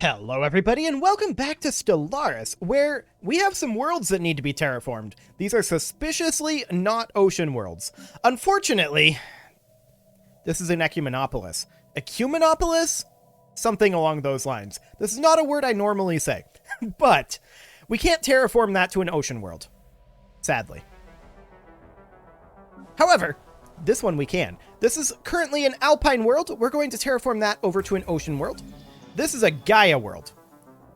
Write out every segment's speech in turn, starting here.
Hello everybody and welcome back to Stellaris, where we have some worlds that need to be terraformed. These are suspiciously not ocean worlds. Unfortunately, this is an ecumenopolis. Ecumenopolis? Something along those lines. This is not a word I normally say, but we can't terraform that to an ocean world, sadly. However, this one we can. This is currently an alpine world. We're going to terraform that over to an ocean world. This is a Gaia world.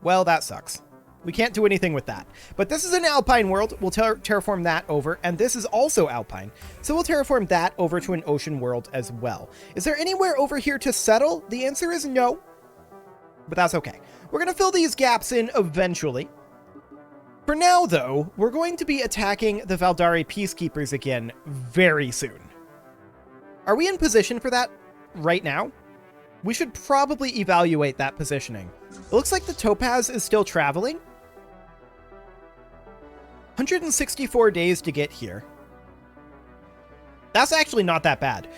Well, that sucks. We can't do anything with that. But this is an alpine world. We'll terraform that over, and this is also alpine. So we'll terraform that over to an ocean world as well. Is there anywhere over here to settle? The answer is no. But that's okay. We're going to fill these gaps in eventually. For now, though, we're going to be attacking the Valdari Peacekeepers again very soon. Are we in position for that right now? We should probably evaluate that positioning. It looks like the Topaz is still traveling. 164 days to get here. That's actually not that bad.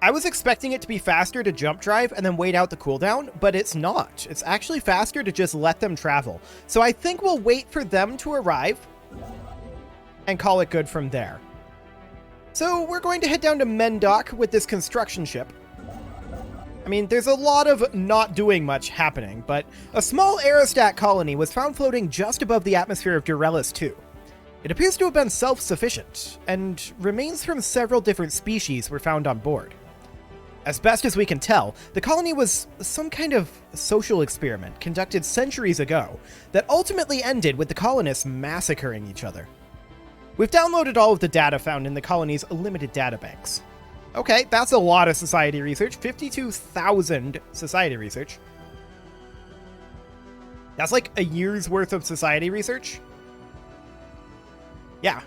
I was expecting it to be faster to jump drive and then wait out the cooldown, but it's not. It's actually faster to just let them travel. So I think we'll wait for them to arrive and call it good from there. So we're going to head down to Mendoc with this construction ship. I mean, there's a lot of not doing much happening, but a small aerostat colony was found floating just above the atmosphere of Terraforming 2. It appears to have been self-sufficient, and remains from several different species were found on board. As best as we can tell, the colony was some kind of social experiment conducted centuries ago that ultimately ended with the colonists massacring each other. We've downloaded all of the data found in the colony's limited databanks. Okay, that's a lot of society research. 52,000 society research. That's like a year's worth of society research. Yeah.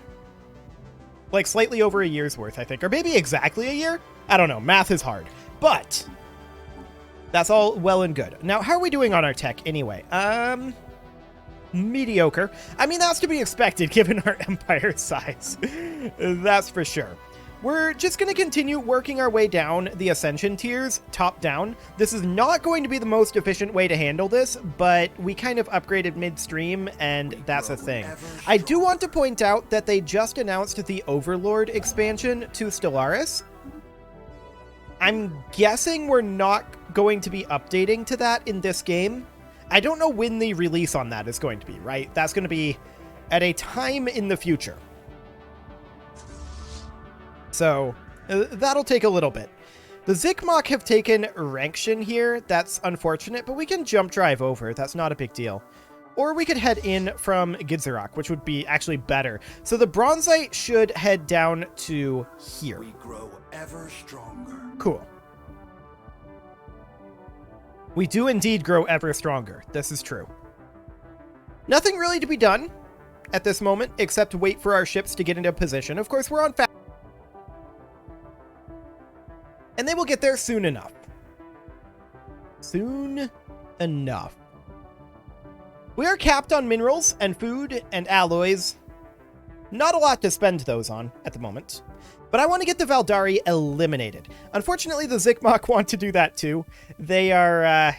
Like slightly over a year's worth, I think. Or maybe exactly a year? I don't know. Math is hard. But that's all well and good. Now, how are we doing on our tech anyway? Mediocre. I mean, that's to be expected given our empire size. That's for sure. We're just going to continue working our way down the ascension tiers, top down. This is not going to be the most efficient way to handle this, but we kind of upgraded midstream, and that's a thing. I do want to point out that they just announced the Overlord expansion to Stellaris. I'm guessing we're not going to be updating to that in this game. I don't know when the release on that is going to be, right? That's going to be at a time in the future. So that'll take a little bit. The Zikmok have taken Rankshin here. That's unfortunate, but we can jump drive over. That's not a big deal. Or we could head in from Gizerok, which would be actually better. So the Bronzite should head down to here. We grow ever stronger. Cool. We do indeed grow ever stronger. This is true. Nothing really to be done at this moment, except wait for our ships to get into position. Of course, we're on fast. And they will get there soon enough. Soon enough. We are capped on minerals and food and alloys. Not a lot to spend those on at the moment. But I want to get the Valdari eliminated. Unfortunately, the Zikmok want to do that too. They are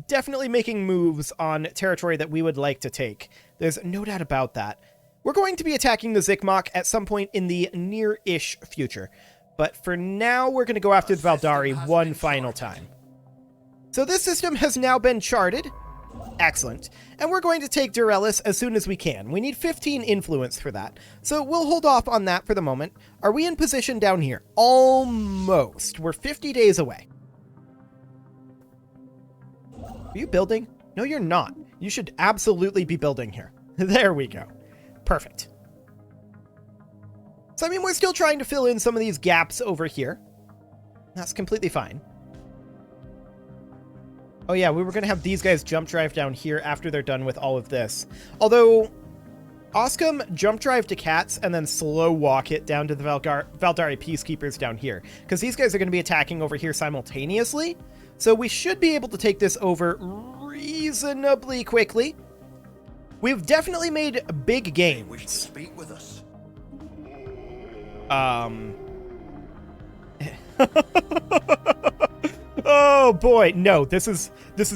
definitely making moves on territory that we would like to take. There's no doubt about that. We're going to be attacking the Zikmok at some point in the near-ish future. But for now, we're going to go after the Valdari one final time. So this system has now been charted. Excellent. And we're going to take Durelis as soon as we can. We need 15 influence for that. So we'll hold off on that for the moment. Are we in position down here? Almost. We're 50 days away. Are you building? No, you're not. You should absolutely be building here. There we go. Perfect. So, I mean, we're still trying to fill in some of these gaps over here. That's completely fine. Oh yeah, we were going to have these guys jump drive down here after they're done with all of this. Although, Oscom jump drive to Cats and then slow walk it down to the Valdari Peacekeepers down here. Because these guys are going to be attacking over here simultaneously. So we should be able to take this over reasonably quickly. We've definitely made big gains. Wish to speak with us. Oh boy, no, this is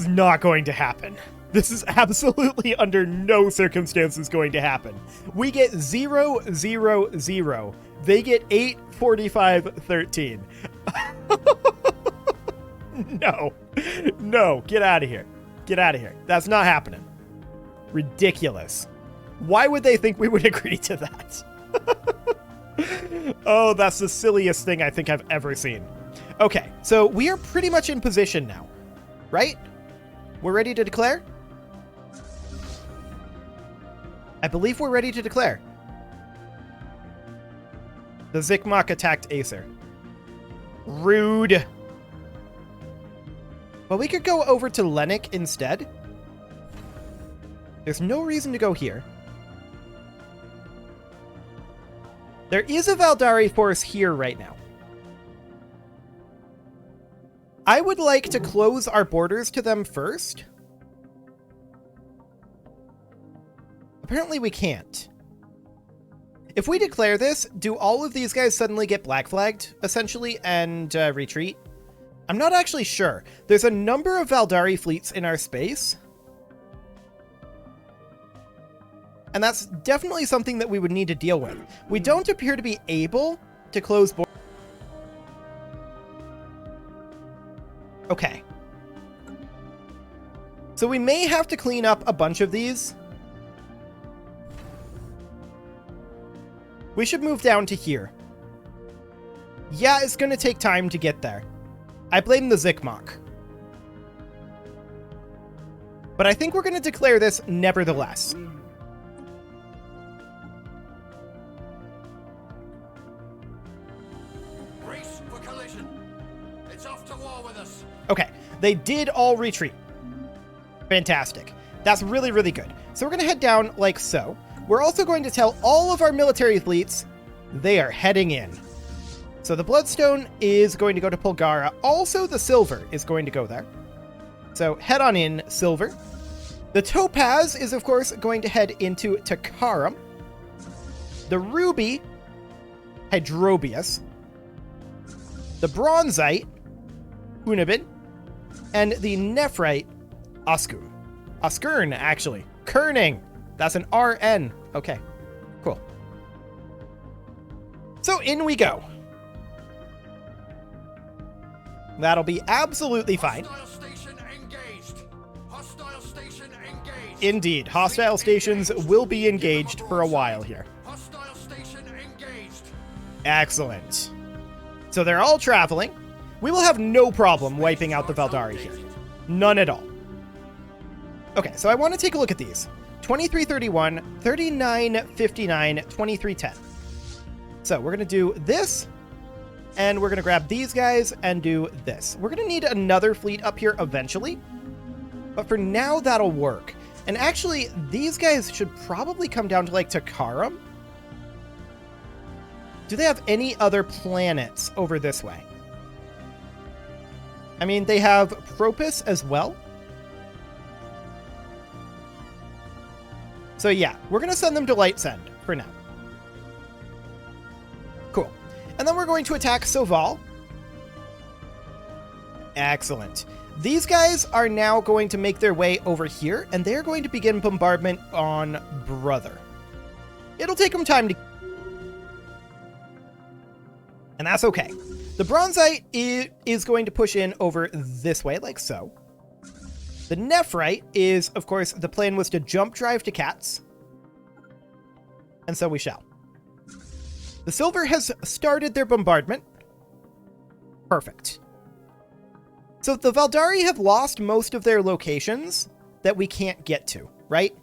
not going to happen. This is absolutely under no circumstances going to happen. We get 0, 0, 0. They get 8, 45, 13. No. No, get out of here. Get out of here. That's not happening. Ridiculous. Why would they think we would agree to that? Oh, that's the silliest thing I think I've ever seen. Okay, so we are pretty much in position now, right? We're ready to declare? I believe we're ready to declare. The Zikmok attacked Acer. Rude. Well, we could go over to Lennox instead. There's no reason to go here. There is a Valdari force here right now. I would like to close our borders to them first. Apparently we can't. If we declare this, do all of these guys suddenly get black flagged, essentially, and retreat? I'm not actually sure. There's a number of Valdari fleets in our space. And that's definitely something that we would need to deal with. We don't appear to be able to close borders. Okay. So we may have to clean up a bunch of these. We should move down to here. Yeah, it's going to take time to get there. I blame the Zikmok. But I think we're going to declare this nevertheless. Brace for collision. It's off to war with us. Okay, they did all retreat. Fantastic. That's really, really good. So we're going to head down like so. We're also going to tell all of our military fleets they are heading in. So the Bloodstone is going to go to Polgara. Also, the Silver is going to go there. So head on in, Silver. The Topaz is, of course, going to head into Takaram. The Ruby, Hydrobius. The Bronzite, Unibin. And the Nephrite, Oskun. Oskern, actually. Kerning. That's an RN. Okay, cool. So in we go. That'll be absolutely fine. Hostile station engaged. Hostile station engaged. Indeed, hostile stations will be engaged for a while here. Hostile station engaged. Excellent. So they're all traveling. We will have no problem wiping out the Valdari here. None at all. Okay, so I want to take a look at these. 2331, 3959, 2310. So we're going to do this, and we're going to grab these guys and do this. We're going to need another fleet up here eventually, but for now, that'll work. And actually, these guys should probably come down to, like, Takaram. Do they have any other planets over this way? I mean, they have Propus as well. So yeah, we're going to send them to Lightsend for now. Cool. And then we're going to attack Soval. Excellent. These guys are now going to make their way over here, and they're going to begin bombardment on Brother. It'll take them time to... And that's okay. The Bronzite is going to push in over this way, like so. The Nephrite is, of course, the plan was to jump drive to Cats. And so we shall. The Silver has started their bombardment. Perfect. So the Valdari have lost most of their locations that we can't get to, right?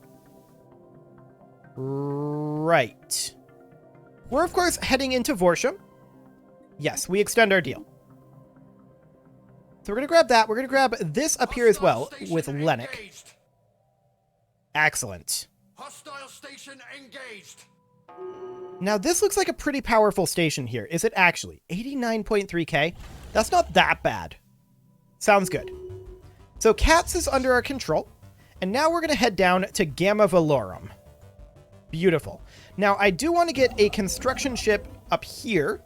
Right. We're, of course, heading into Vorsham. Yes, we extend our deal. So we're going to grab that. We're going to grab this up here as well with Lennox. Excellent. Hostile station engaged. Now, this looks like a pretty powerful station here. Is it actually? 89.3k? That's not that bad. Sounds good. So Cats is under our control. And now we're going to head down to Gamma Valorum. Beautiful. Now, I do want to get a construction ship up here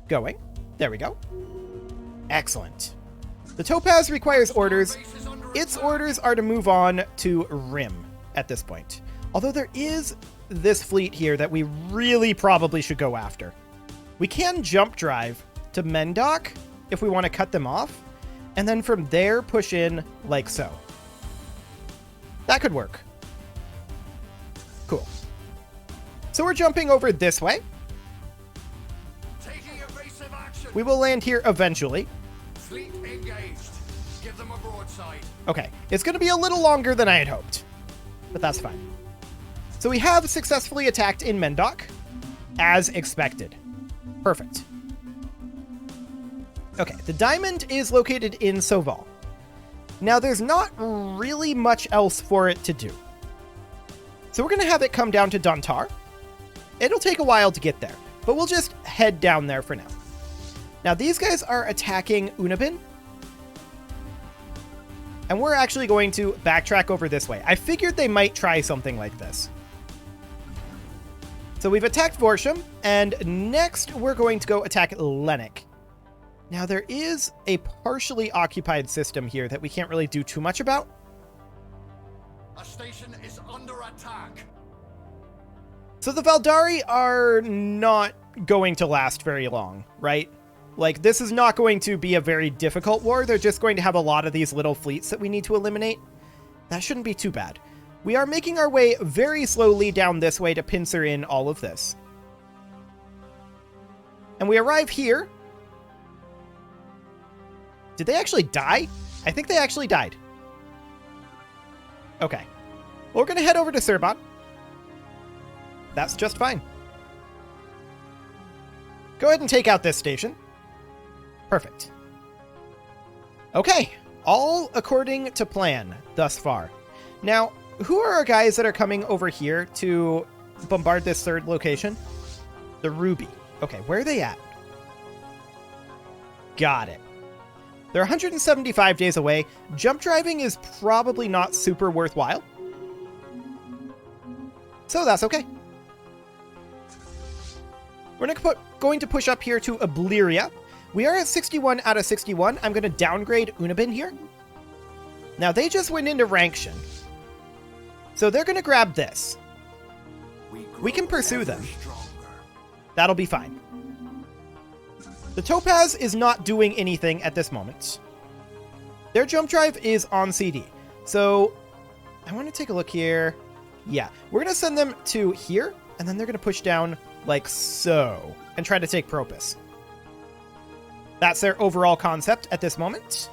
going. There we go. Excellent. The Topaz requires orders. Base is under Its attack. orders are to move on to Rim at this point. Although there is this fleet here that we really probably should go after. We can jump drive to Mendoc if we want to cut them off, and then from there push in like so. That could work. Cool. So we're jumping over this way. Taking evasive action. We will land here eventually. Fleet engaged. Give them a broadside. Okay, it's going to be a little longer than I had hoped, but that's fine. So we have successfully attacked in Mendoc, as expected. Perfect. Okay, the diamond is located in Soval. Now, there's not really much else for it to do. So we're going to have it come down to Dontar. It'll take a while to get there, but we'll just head down there for now. Now, these guys are attacking Unabin, and we're actually going to backtrack over this way. I figured they might try something like this. So we've attacked Vorsham, and next we're going to go attack Lennox. Now, there is a partially occupied system here that we can't really do too much about. A station is under attack. So the Valdari are not going to last very long, right? Like, this is not going to be a very difficult war. They're just going to have a lot of these little fleets that we need to eliminate. That shouldn't be too bad. We are making our way very slowly down this way to pincer in all of this. And we arrive here. Did they actually die? I think they actually died. Okay. Well, we're going to head over to Serban. That's just fine. Go ahead and take out this station. Perfect. Okay. All according to plan thus far. Now, who are our guys that are coming over here to bombard this third location? The Ruby. Okay, where are they at? Got it. They're 175 days away. Jump driving is probably not super worthwhile. So that's okay. We're going to push up here to Obliria. We are at 61 out of 61. I'm going to downgrade Unabin here. Now, they just went into Rankshin. So they're going to grab this. We can pursue them. That'll be fine. The Topaz is not doing anything at this moment. Their jump drive is on CD. So I want to take a look here. Yeah, we're going to send them to here, and then they're going to push down like so and try to take Propus. That's their overall concept at this moment.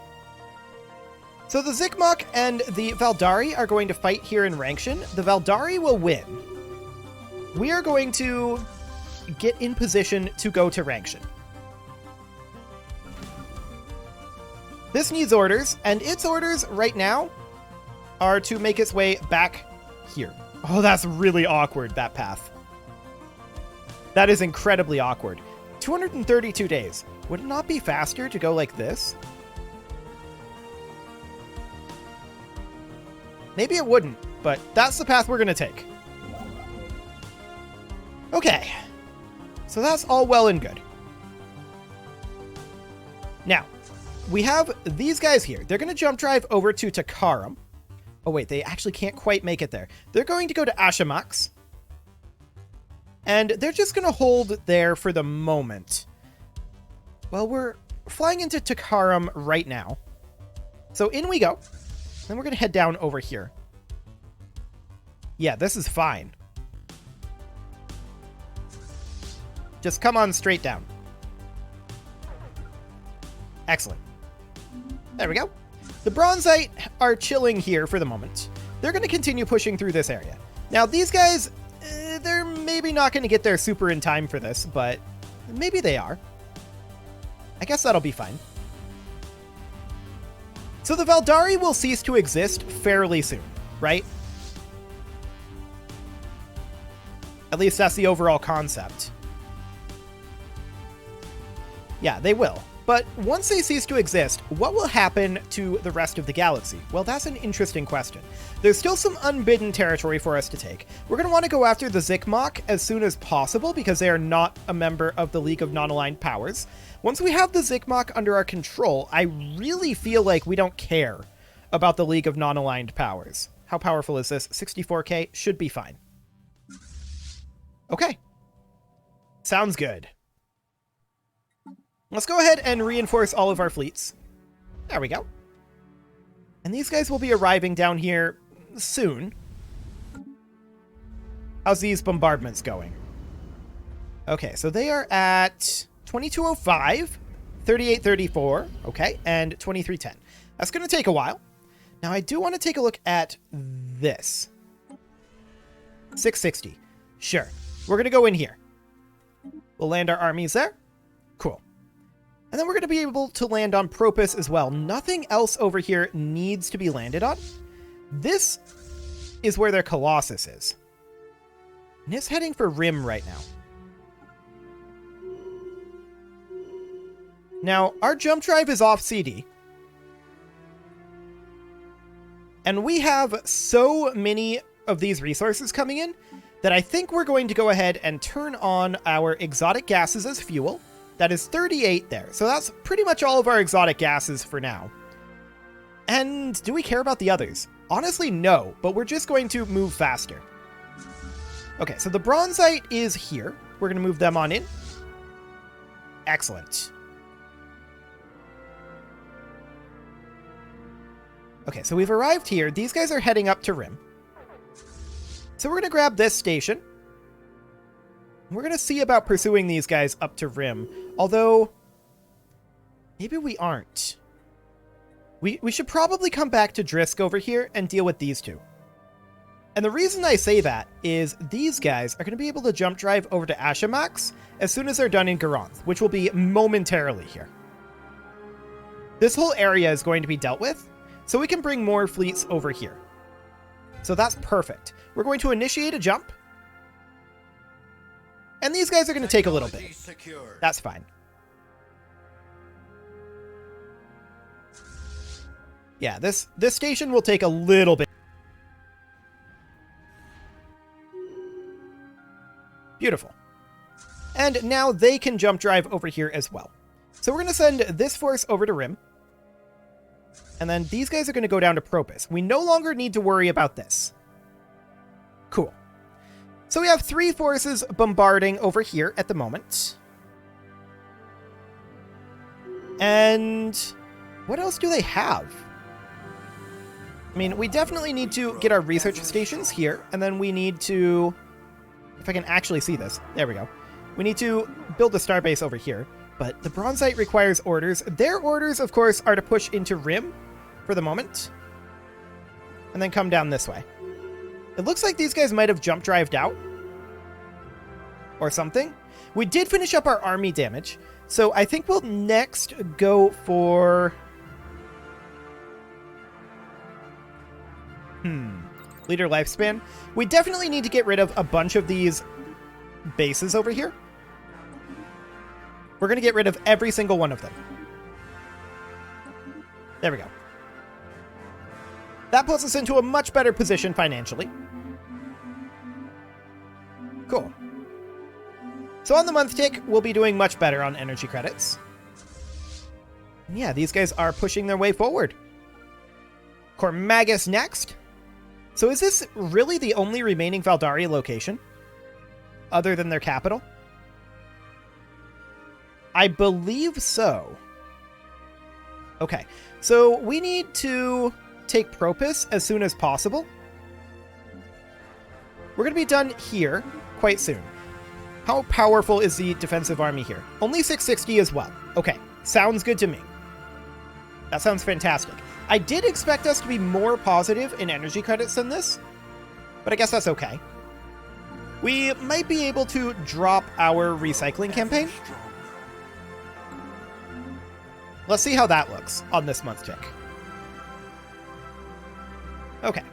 So the Zikmok and the Valdari are going to fight here in Rankshin. The Valdari will win. We are going to get in position to go to Rankshin. This needs orders, and its orders right now are to make its way back here. Oh, that's really awkward, that path. That is incredibly awkward. 232 days. Would it not be faster to go like this? Maybe it wouldn't, but that's the path we're going to take. Okay. So that's all well and good. Now, we have these guys here. They're going to jump drive over to Takaram. Oh, wait, they actually can't quite make it there. They're going to go to Ashamax. And they're just going to hold there for the moment. Well, we're flying into Takaram right now. So in we go. Then we're going to head down over here. Yeah, this is fine. Just come on straight down. Excellent. There we go. The Bronzite are chilling here for the moment. They're going to continue pushing through this area. Now, these guys, they're maybe not going to get there super in time for this, but maybe they are. I guess that'll be fine. So the Valdari will cease to exist fairly soon, right? At least that's the overall concept. Yeah, they will. But once they cease to exist, what will happen to the rest of the galaxy? Well, that's an interesting question. There's still some unbidden territory for us to take. We're going to want to go after the Zikmok as soon as possible because they are not a member of the League of Non-Aligned Powers. Once we have the Zikmok under our control, I really feel like we don't care about the League of Non-Aligned Powers. How powerful is this? 64k? Should be fine. Okay. Sounds good. Let's go ahead and reinforce all of our fleets. There we go. And these guys will be arriving down here soon. How's these bombardments going? Okay, so they are at 2205, 3834, okay, and 2310. That's going to take a while. Now, I do want to take a look at this. 660. Sure. We're going to go in here. We'll land our armies there. Cool. And then we're going to be able to land on Propus as well. Nothing else over here needs to be landed on. This is where their Colossus is. And it's heading for Rim right now. Now, our jump drive is off CD. And we have so many of these resources coming in that I think we're going to go ahead and turn on our exotic gases as fuel. That is 38 there. So that's pretty much all of our exotic gases for now. And do we care about the others? Honestly, no, but we're just going to move faster. Okay, so the Bronzite is here. We're going to move them on in. Excellent. Okay, so we've arrived here. These guys are heading up to Rim. So we're going to grab this station. We're going to see about pursuing these guys up to Rim. Although, maybe we aren't. We should probably come back to Drisk over here and deal with these two. And the reason I say that is these guys are going to be able to jump drive over to Ashamax as soon as they're done in Garanth, which will be momentarily here. This whole area is going to be dealt with, so we can bring more fleets over here. So that's perfect. We're going to initiate a jump. And these guys are going to take a little bit. That's fine. Yeah, this station will take a little bit. Beautiful. And now they can jump drive over here as well. So we're going to send this force over to Rim. And then these guys are going to go down to Propus. We no longer need to worry about this. Cool. So we have 3 forces bombarding over here at the moment. And what else do they have? I mean, we definitely need to get our research stations here, and then we need to, if I can actually see this, there we go. We need to build a starbase over here, but the Bronzite requires orders. Their orders, of course, are to push into Rim for the moment, and then come down this way. It looks like these guys might have jump drived out, or something. We did finish up our army damage, so I think we'll next go for... Leader lifespan. We definitely need to get rid of a bunch of these bases over here. We're going to get rid of every single one of them. There we go. That puts us into a much better position financially. Cool. So on the month tick, we'll be doing much better on energy credits. Yeah, these guys are pushing their way forward. Cormagus next. So is this really the only remaining Valdaria location? Other than their capital? I believe so. Okay, so we need to take Propus as soon as possible. We're going to be done here quite soon. How powerful is the defensive army here? Only 660 as well. Okay, sounds good to me. That sounds fantastic. I did expect us to be more positive in energy credits than this, but I guess that's okay. We might be able to drop our recycling campaign. Let's see how that looks on this month tick. Okay.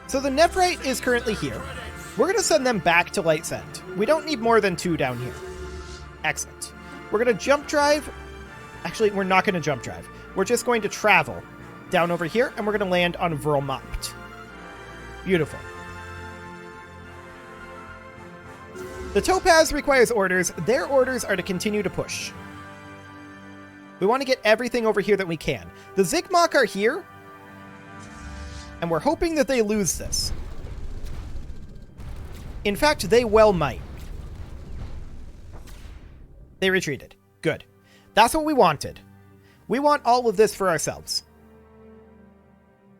So the Nephrite is currently here. We're going to send them back to Light's End. We don't need more than 2 down here. Excellent. We're going to jump drive. Actually, we're not going to jump drive. We're just going to travel down over here, and we're going to land on Vrolmapt. Beautiful. The Topaz requires orders. Their orders are to continue to push. We want to get everything over here that we can. The Zigmok are here, and we're hoping that they lose this. In fact, they well might. They retreated. Good. That's what we wanted. We want all of this for ourselves.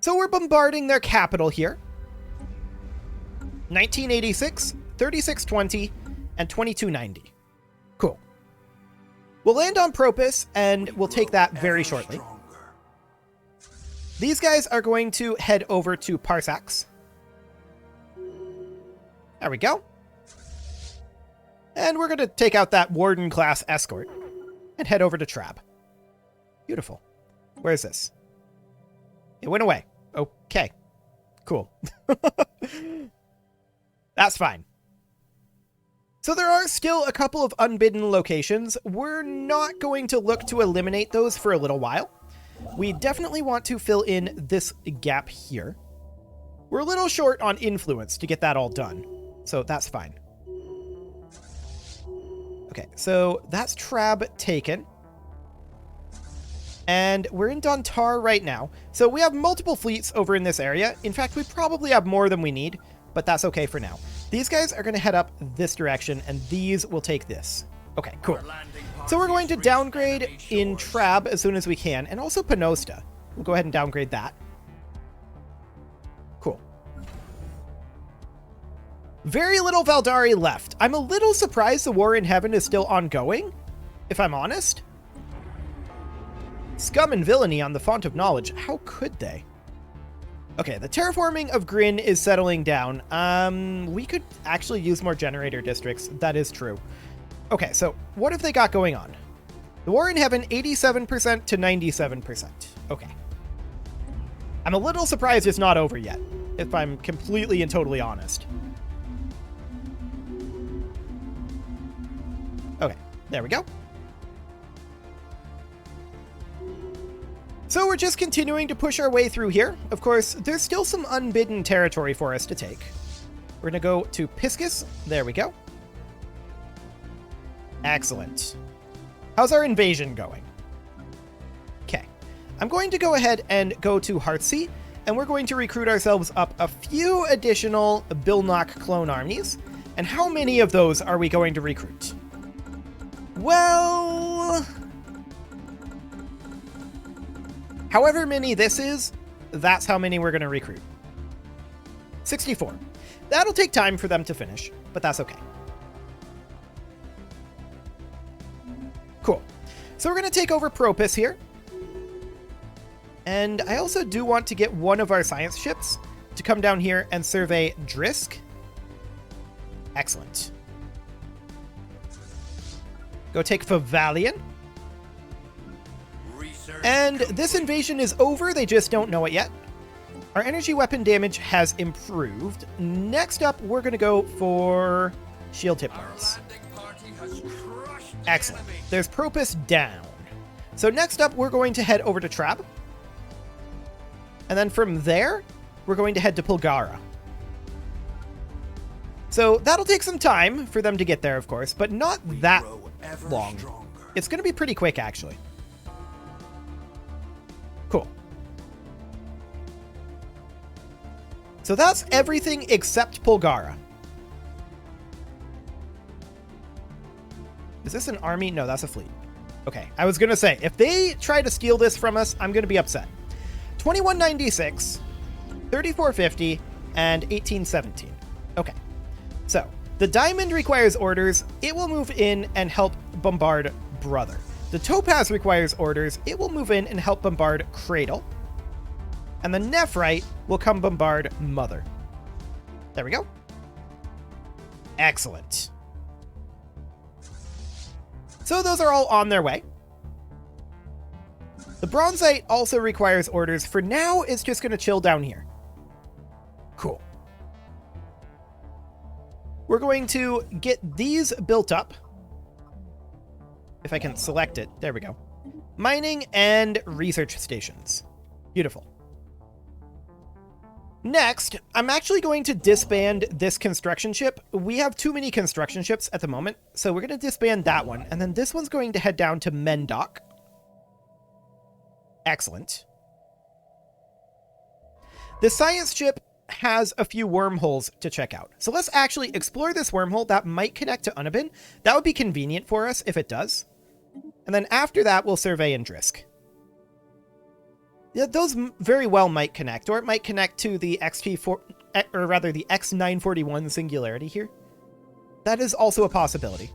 So we're bombarding their capital here. 1986, 3620, and 2290. Cool. We'll land on Propus, and we'll take that very shortly. These guys are going to head over to Parsax. There we go. And we're going to take out that Warden-class escort and head over to Trab. Beautiful. Where is this? It went away. Okay. Cool. That's fine. So there are still a couple of unbidden locations. We're not going to look to eliminate those for a little while. We definitely want to fill in this gap here. We're a little short on influence to get that all done, so that's fine. Okay, so that's Trab taken. And we're in Dontar right now. So we have multiple fleets over in this area. In fact, we probably have more than we need, but that's okay for now. These guys are going to head up this direction, and these will take this. Okay, cool. So we're going to downgrade in Trab as soon as we can, and also Panosta. We'll go ahead and downgrade that. Cool. Very little Valdari left. I'm a little surprised the War in Heaven is still ongoing, if I'm honest. Scum and villainy on the Font of Knowledge. How could they? Okay, the terraforming of Grin is settling down. We could actually use more generator districts. That is true. Okay, so what have they got going on? The War in Heaven, 87% to 97%. Okay. I'm a little surprised it's not over yet, if I'm completely and totally honest. Okay, there we go. So we're just continuing to push our way through here. Of course, there's still some unbidden territory for us to take. We're going to go to Piscus. There we go. Excellent. How's our invasion going? Okay. I'm going to go ahead and go to Heartsea, and we're going to recruit ourselves up a few additional Bilnok clone armies. And how many of those are we going to recruit? Well, however many this is, that's how many we're going to recruit. 64. That'll take time for them to finish, but that's okay. Cool. So we're going to take over Propus here. And I also do want to get one of our science ships to come down here and survey Drisk. Excellent. Go take Favalion. And this invasion is over, they just don't know it yet. Our energy weapon damage has improved. Next up, we're going to go for shield hit points. Excellent. There's Propus down. So next up, we're going to head over to Trab. And then from there, we're going to head to Pulgara. So that'll take some time for them to get there, of course, but not that long. It's going to be pretty quick, actually. Cool. So that's everything except Pulgara. Is this an army? No, that's a fleet. Okay, I was going to say, if they try to steal this from us, I'm going to be upset. 2196, 3450, and 1817. Okay, so the Diamond requires orders. It will move in and help bombard Brother. The Topaz requires orders. It will move in and help bombard Cradle. And the Nephrite will come bombard Mother. There we go. Excellent. So those are all on their way. The Bronzite also requires orders. For now, it's just going to chill down here. Cool. We're going to get these built up. If I can select it. There we go. Mining and research stations. Beautiful. Next, I'm actually going to disband this construction ship. We have too many construction ships at the moment, so we're going to disband that one. And then this one's going to head down to Mendoc. Excellent. The science ship has a few wormholes to check out. So let's actually explore this wormhole that might connect to Unabin. That would be convenient for us if it does. And then after that, we'll survey Indrisk. Yeah, those very well might connect, or it might connect to the XP4, or rather the X941 singularity here. That is also a possibility.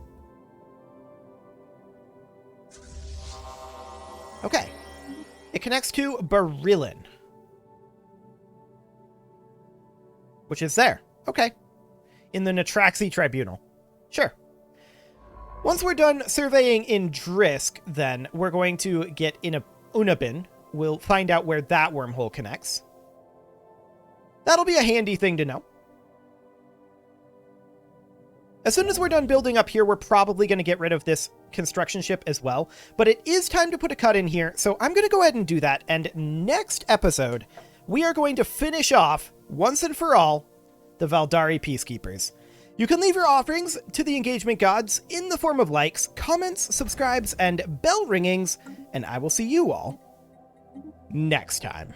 Okay. It connects to Berylin. Which is there. Okay. In the Natraxi Tribunal. Sure. Once we're done surveying Indrisk, then we're going to get in Unabin. We'll find out where that wormhole connects. That'll be a handy thing to know. As soon as we're done building up here, we're probably going to get rid of this construction ship as well. But it is time to put a cut in here, so I'm going to go ahead and do that. And next episode, we are going to finish off, once and for all, the Valdari Peacekeepers. You can leave your offerings to the engagement gods in the form of likes, comments, subscribes, and bell ringings, and I will see you all next time.